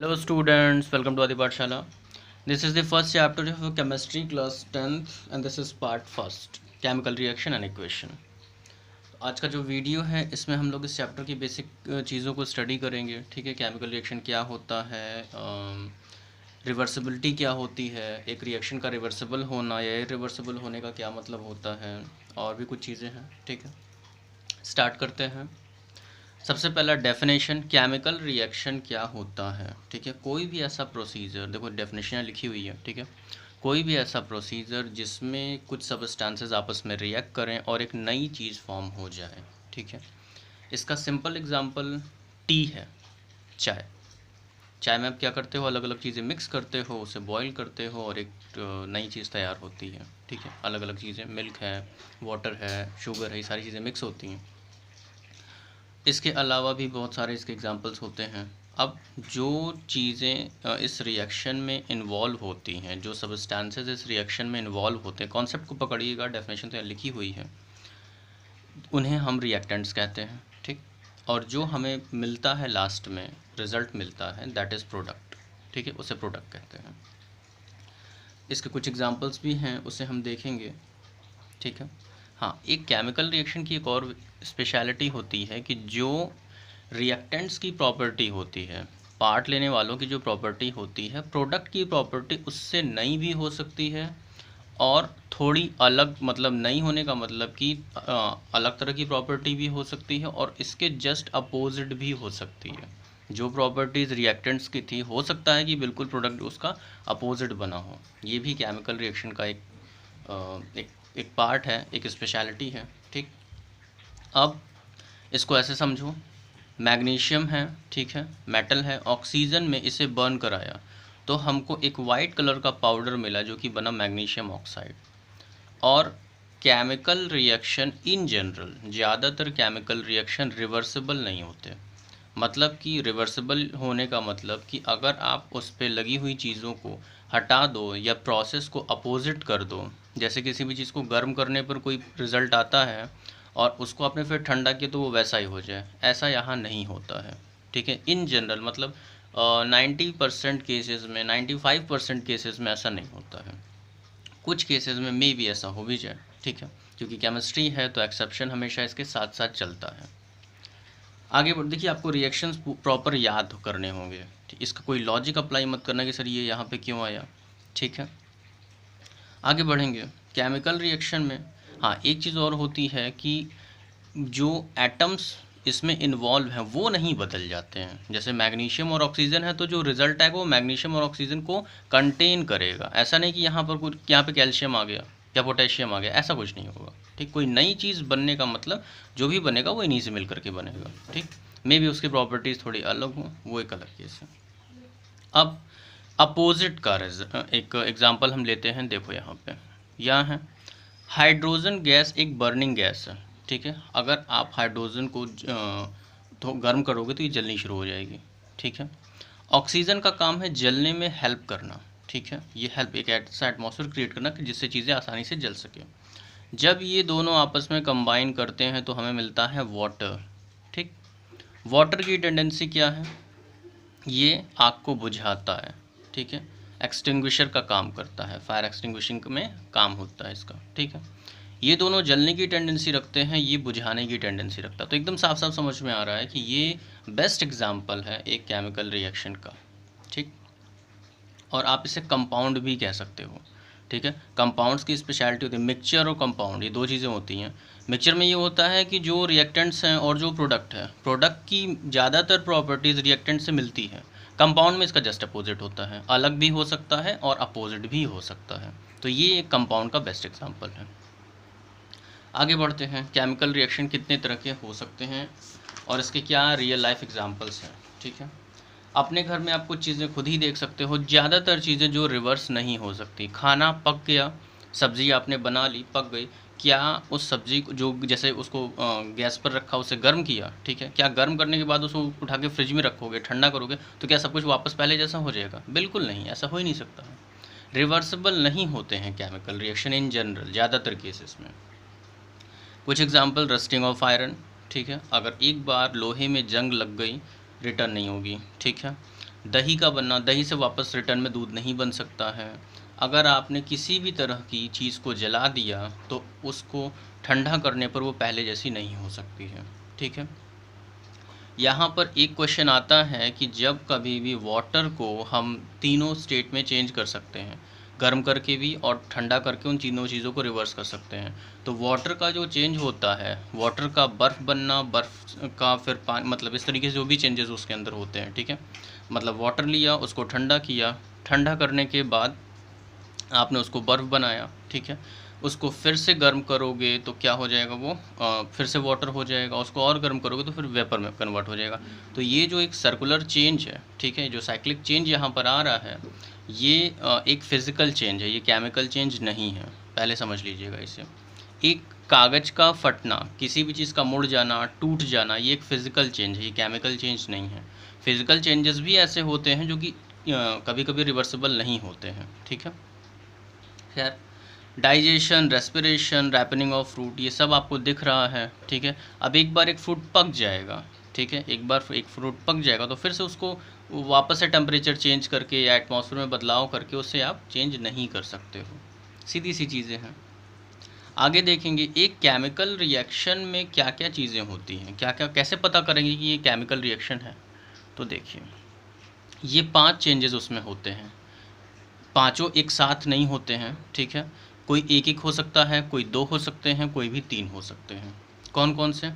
Hello students, welcome to Adi Pathshala. This is the first chapter of chemistry class 10th and this is part first, chemical reaction and equation. आज का जो video है इसमें हम लोग इस chapter की बेसिक चीज़ों को स्टडी करेंगे. ठीक है, केमिकल रिएक्शन क्या होता है, रिवर्सिबिलिटी क्या होती है, एक रिएक्शन का रिवर्सिबल होना या इरिवर्सिबल होने का क्या मतलब होता है, और भी कुछ चीज़ें हैं. ठीक है, स्टार्ट करते हैं. सबसे पहला डेफिनेशन, केमिकल रिएक्शन क्या होता है. ठीक है, कोई भी ऐसा प्रोसीजर, देखो डेफिनेशन लिखी हुई है. ठीक है, कोई भी ऐसा प्रोसीजर जिसमें कुछ सबस्टेंसेस आपस में रिएक्ट करें और एक नई चीज़ फॉर्म हो जाए. ठीक है, इसका सिंपल एग्जांपल टी है. चाय चाय में आप क्या करते हो, अलग अलग चीज़ें मिक्स करते हो, उसे बॉईल करते हो और एक नई चीज़ तैयार होती है. ठीक है, अलग अलग चीज़ें, मिल्क है, वाटर है, शुगर है, ये सारी चीज़ें मिक्स होती हैं. इसके अलावा भी बहुत सारे इसके एग्जांपल्स होते हैं. अब जो चीज़ें इस रिएक्शन में इन्वॉल्व होती हैं, जो सबस्टेंसेस इस रिएक्शन में इन्वॉल्व होते हैं, कॉन्सेप्ट को पकड़िएगा, डेफिनेशन तो यहाँ लिखी हुई है, उन्हें हम रिएक्टेंट्स कहते हैं. ठीक, और जो हमें मिलता है लास्ट में, रिज़ल्ट मिलता है, दैट इज़ प्रोडक्ट. ठीक है, उसे प्रोडक्ट कहते हैं. इसके कुछ एग्जांपल्स भी हैं, उसे हम देखेंगे. ठीक है, हाँ, एक केमिकल रिएक्शन की एक और स्पेशलिटी होती है कि जो रिएक्टेंट्स की प्रॉपर्टी होती है, पार्ट लेने वालों की जो प्रॉपर्टी होती है, प्रोडक्ट की प्रॉपर्टी उससे नई भी हो सकती है और थोड़ी अलग, मतलब नई होने का मतलब कि अलग तरह की प्रॉपर्टी भी हो सकती है और इसके जस्ट अपोजिट भी हो सकती है. जो प्रॉपर्टीज़ रिएक्टेंट्स की थी, हो सकता है कि बिल्कुल प्रोडक्ट उसका अपोजिट बना हो. ये भी केमिकल रिएक्शन का एक पार्ट है, एक स्पेशलिटी है. ठीक, अब इसको ऐसे समझो, मैग्नीशियम है, ठीक है, मेटल है, ऑक्सीजन में इसे बर्न कराया तो हमको एक वाइट कलर का पाउडर मिला जो कि बना मैग्नीशियम ऑक्साइड. और केमिकल रिएक्शन इन जनरल, ज़्यादातर केमिकल रिएक्शन रिवर्सिबल नहीं होते. मतलब कि रिवर्सिबल होने का मतलब कि अगर आप उस पर लगी हुई चीज़ों को हटा दो या प्रोसेस को अपोजिट कर दो, जैसे किसी भी चीज़ को गर्म करने पर कोई रिज़ल्ट आता है और उसको आपने फिर ठंडा किया तो वो वैसा ही हो जाए, ऐसा यहाँ नहीं होता है. ठीक है, इन जनरल मतलब 90% केसेस में, 95% केसेस में ऐसा नहीं होता है. कुछ केसेस में मे भी ऐसा हो भी जाए. ठीक है, क्योंकि केमिस्ट्री है तो एक्सेप्शन हमेशा इसके साथ साथ चलता है. आगे बढ़, देखिए आपको रिएक्शंस प्रॉपर याद करने होंगे. इसका कोई लॉजिक अप्लाई मत करना कि सर ये यहाँ पे क्यों आया. ठीक है, आगे बढ़ेंगे. केमिकल रिएक्शन में हाँ एक चीज़ और होती है कि जो एटम्स इसमें इन्वॉल्व हैं वो नहीं बदल जाते हैं. जैसे मैग्नीशियम और ऑक्सीजन है तो जो रिजल्ट है वो मैग्नीशियम और ऑक्सीजन को कंटेन करेगा. ऐसा नहीं कि यहाँ पर कुछ, यहाँ पे कैल्शियम आ गया या पोटेशियम आ गया, ऐसा कुछ नहीं होगा. ठीक, कोई नई चीज़ बनने का मतलब जो भी बनेगा वो इन्हीं से मिल करके बनेगा. ठीक, मे भी उसकी प्रॉपर्टीज़ थोड़ी अलग हों, वो एक अलग केस है. अब अपोजिट का एक एग्जांपल हम लेते हैं. देखो यहाँ है हाइड्रोजन गैस, एक बर्निंग गैस है. ठीक है, अगर आप हाइड्रोजन को तो गर्म करोगे तो ये जलनी शुरू हो जाएगी. ठीक है, ऑक्सीजन का काम है जलने में हेल्प करना. ठीक है, ये हेल्प, एक ऐसा एटमॉस्फेयर क्रिएट करना कि जिससे चीज़ें आसानी से जल सके. जब ये दोनों आपस में कंबाइन करते हैं तो हमें मिलता है वाटर. ठीक, वाटर की टेंडेंसी क्या है, ये आग को बुझाता है. ठीक है, एक्सटिंग्विशर का काम करता है, फायर एक्सटिंग्विशिंग में काम होता है इसका. ठीक है, ये दोनों जलने की टेंडेंसी रखते हैं, ये बुझाने की टेंडेंसी रखता है. तो एकदम साफ साफ समझ में आ रहा है कि ये बेस्ट एग्जांपल है एक केमिकल रिएक्शन का. ठीक, और आप इसे कंपाउंड भी कह सकते हो. ठीक है, कंपाउंड्स की स्पेशलिटी होती है, मिक्सचर और कंपाउंड, ये दो चीज़ें होती हैं. मिक्सचर में ये होता है कि जो रिएक्टेंट्स हैं और जो प्रोडक्ट है, प्रोडक्ट की ज़्यादातर प्रॉपर्टीज़ रिएक्टेंट से मिलती है. कंपाउंड में इसका जस्ट अपोजिट होता है, अलग भी हो सकता है और अपोजिट भी हो सकता है. तो ये एक कंपाउंड का बेस्ट एग्जाम्पल है. आगे बढ़ते हैं, केमिकल रिएक्शन कितने तरह के हो सकते हैं और इसके क्या रियल लाइफ एग्जांपल्स हैं. ठीक है, अपने घर में आप कुछ चीज़ें खुद ही देख सकते हो, ज़्यादातर चीज़ें जो रिवर्स नहीं हो सकती. खाना पक गया, सब्ज़ी आपने बना ली, पक गई, क्या उस सब्ज़ी को जो, जैसे उसको गैस पर रखा, उसे गर्म किया, ठीक है, क्या गर्म करने के बाद उसको उठा के फ्रिज में रखोगे, ठंडा करोगे तो क्या सब कुछ वापस पहले जैसा हो जाएगा? बिल्कुल नहीं, ऐसा हो ही नहीं सकता. रिवर्सिबल नहीं होते हैं केमिकल रिएक्शन इन जनरल, ज़्यादातर केसेस में. कुछ एग्जांपल, रस्टिंग ऑफ आयरन. ठीक है, अगर एक बार लोहे में जंग लग गई, रिटर्न नहीं होगी. ठीक है, दही का बनना, दही से वापस रिटर्न में दूध नहीं बन सकता है। अगर आपने किसी भी तरह की चीज़ को जला दिया तो उसको ठंडा करने पर वो पहले जैसी नहीं हो सकती है, ठीक है। यहाँ पर एक क्वेश्चन आता है कि जब कभी भी वाटर को हम तीनों स्टेट में चेंज कर सकते हैं, गर्म करके भी और ठंडा करके उन तीनों चीज़ों को रिवर्स कर सकते हैं। तो वाटर का जो चेंज होता है, वाटर का बर्फ़ बनना, बर्फ़ का फिर पानी, मतलब इस तरीके से जो भी चेंजेस उसके अंदर होते हैं, ठीक है। मतलब वाटर लिया, उसको ठंडा किया, ठंडा करने के बाद आपने उसको बर्फ़ बनाया, ठीक है। उसको फिर से गर्म करोगे तो क्या हो जाएगा, वो फिर से वाटर हो जाएगा। उसको और गर्म करोगे तो फिर वेपर में कन्वर्ट हो जाएगा। तो ये जो एक सर्कुलर चेंज है, ठीक है, जो साइक्लिक चेंज यहाँ पर आ रहा है, ये एक फ़िज़िकल चेंज है, ये केमिकल चेंज नहीं है, पहले समझ लीजिएगा इसे। एक कागज़ का फटना, किसी भी चीज़ का मुड़ जाना, टूट जाना, ये एक फ़िज़िकल चेंज है, ये केमिकल चेंज नहीं है। फ़िज़िकल चेंजेस भी ऐसे होते हैं जो कि कभी कभी रिवर्सिबल नहीं होते हैं, ठीक है। खैर, digestion, respiration, ripening of fruit, ये सब आपको दिख रहा है, ठीक है। अब एक बार एक फ्रूट पक जाएगा, ठीक है, एक बार एक फ्रूट पक जाएगा तो फिर से उसको वापस से टेम्परेचर चेंज करके या एटमॉस्फेयर में बदलाव करके उससे आप चेंज नहीं कर सकते हो। सीधी सी चीज़ें हैं। आगे देखेंगे एक केमिकल रिएक्शन में क्या क्या चीज़ें होती हैं, क्या क्या, कैसे पता करेंगे कि ये केमिकल रिएक्शन है। तो देखिए, ये 5 चेंजेस उसमें होते हैं, पाँचों एक साथ नहीं होते हैं, ठीक है। कोई एक एक हो सकता है, कोई 2 हो सकते हैं, कोई भी 3 हो सकते हैं। कौन कौन से?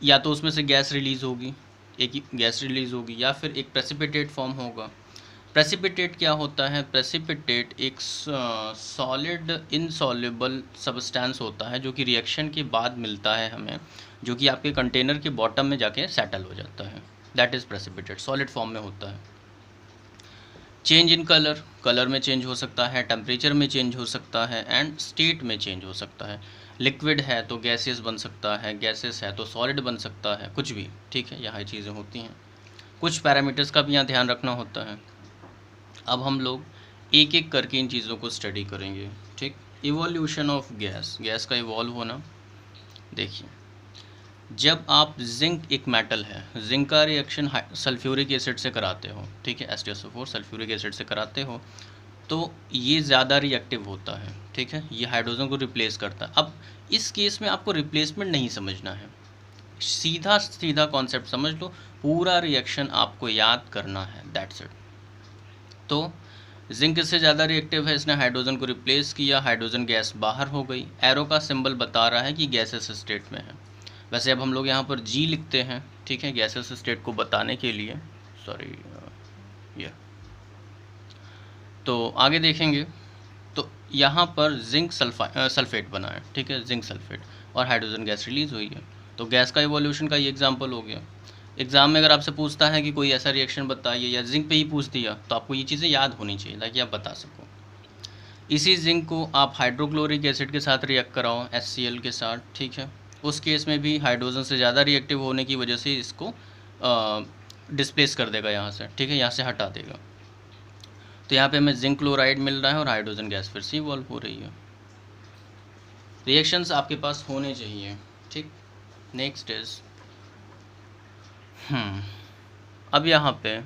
या तो उसमें से गैस रिलीज़ होगी, एक ही गैस रिलीज़ होगी, या फिर एक प्रेसिपिटेट फॉर्म होगा। प्रेसिपिटेट क्या होता है? प्रेसिपिटेट एक सॉलिड इनसॉल्युबल सब्सटेंस होता है जो कि रिएक्शन के बाद मिलता है हमें, जो कि आपके कंटेनर के बॉटम में जाके सेटल हो जाता है। That is precipitate, solid form में होता है। चेंज इन कलर, कलर में चेंज हो सकता है, टेम्परेचर में चेंज हो सकता है, एंड स्टेट में चेंज हो सकता है। लिक्विड है तो गैसेस बन सकता है, गैसेस है तो सॉलिड बन सकता है, कुछ भी, ठीक है। यहाँ चीज़ें होती हैं, कुछ पैरामीटर्स का भी यहाँ ध्यान रखना होता है। अब हम लोग एक एक करके इन चीज़ों को स्टडी करेंगे, ठीक। इवोल्यूशन ऑफ गैस, गैस का इवॉल्व होना। देखिए, जब आप जिंक, एक मेटल है, जिंक का रिएक्शन सल्फ्यूरिक एसिड से कराते हो, ठीक है, H2SO4 सल्फ्यूरिक एसिड से कराते हो, तो ये ज़्यादा रिएक्टिव होता है, ठीक है, ये हाइड्रोजन को रिप्लेस करता है। अब इस केस में आपको रिप्लेसमेंट नहीं समझना है, सीधा सीधा कॉन्सेप्ट समझ लो, पूरा रिएक्शन आपको याद करना है, दैट्स इट। तो जिंक इससे ज़्यादा रिएक्टिव है, इसने हाइड्रोजन को रिप्लेस किया, हाइड्रोजन गैस बाहर हो गई, एरो का सिंबल बता रहा है कि गैसेस स्टेट में है। वैसे अब हम लोग यहाँ पर जी लिखते हैं, ठीक है, गैसेस स्टेट को बताने के लिए, सॉरी ये। तो आगे देखेंगे तो यहाँ पर जिंक सल्फेट बना है, ठीक है, जिंक सल्फेट, और हाइड्रोजन गैस रिलीज़ हुई है। तो गैस का इवोल्यूशन का ये एग्जाम्पल हो गया। एग्ज़ाम में अगर आपसे पूछता है कि कोई ऐसा रिएक्शन बताइए, या जिंक पे ही पूछ दिया, तो आपको ये चीज़ें याद होनी चाहिए ताकि आप बता सको। इसी जिंक को आप हाइड्रोक्लोरिक एसिड के साथ रिएक्ट कराओ, HCl के साथ, ठीक है, उस केस में भी हाइड्रोजन से ज़्यादा रिएक्टिव होने की वजह से इसको डिस्प्लेस कर देगा यहाँ से, ठीक है, यहाँ से हटा देगा। तो यहाँ पे हमें जिंक क्लोराइड मिल रहा है और हाइड्रोजन गैस फिर से इवॉल्व हो रही है। रिएक्शंस आपके पास होने चाहिए, ठीक। नेक्स्ट इज अब यहाँ पे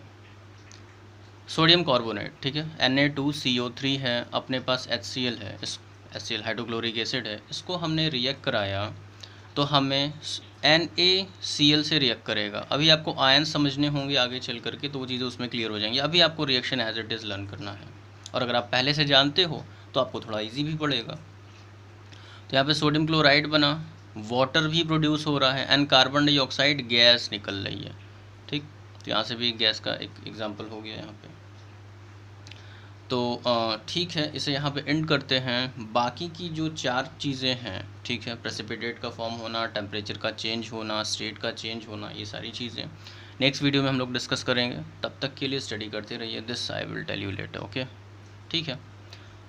सोडियम कार्बोनेट, ठीक है, Na2CO3 है, अपने पास HCl है, इस HCl हाइड्रोक्लोरिक एसिड है, इसको हमने रिएक्ट कराया तो हमें NaCl से रिएक्ट करेगा। अभी आपको आयन समझने होंगे आगे चल करके, तो वो चीज़ें उसमें क्लियर हो जाएंगी। अभी आपको reaction as it is learn करना है, और अगर आप पहले से जानते हो तो आपको थोड़ा ईजी भी पड़ेगा। तो यहाँ पे सोडियम क्लोराइड बना, वाटर भी प्रोड्यूस हो रहा है, एंड कार्बन डाइऑक्साइड गैस निकल रही है, ठीक। तो यहाँ से भी गैस का एक एग्जाम्पल हो गया यहाँ पे। तो ठीक है, इसे यहाँ पे एंड करते हैं। बाकी की जो 4 चीज़ें हैं, ठीक है, प्रेसिपिटेट का फॉर्म होना, टेम्परेचर का चेंज होना, स्टेट का चेंज होना, ये सारी चीज़ें नेक्स्ट वीडियो में हम लोग डिस्कस करेंगे। तब तक के लिए स्टडी करते रहिए, this I will tell you later, okay, ठीक है।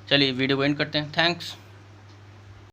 चलिए वीडियो को एंड करते हैं, थैंक्स।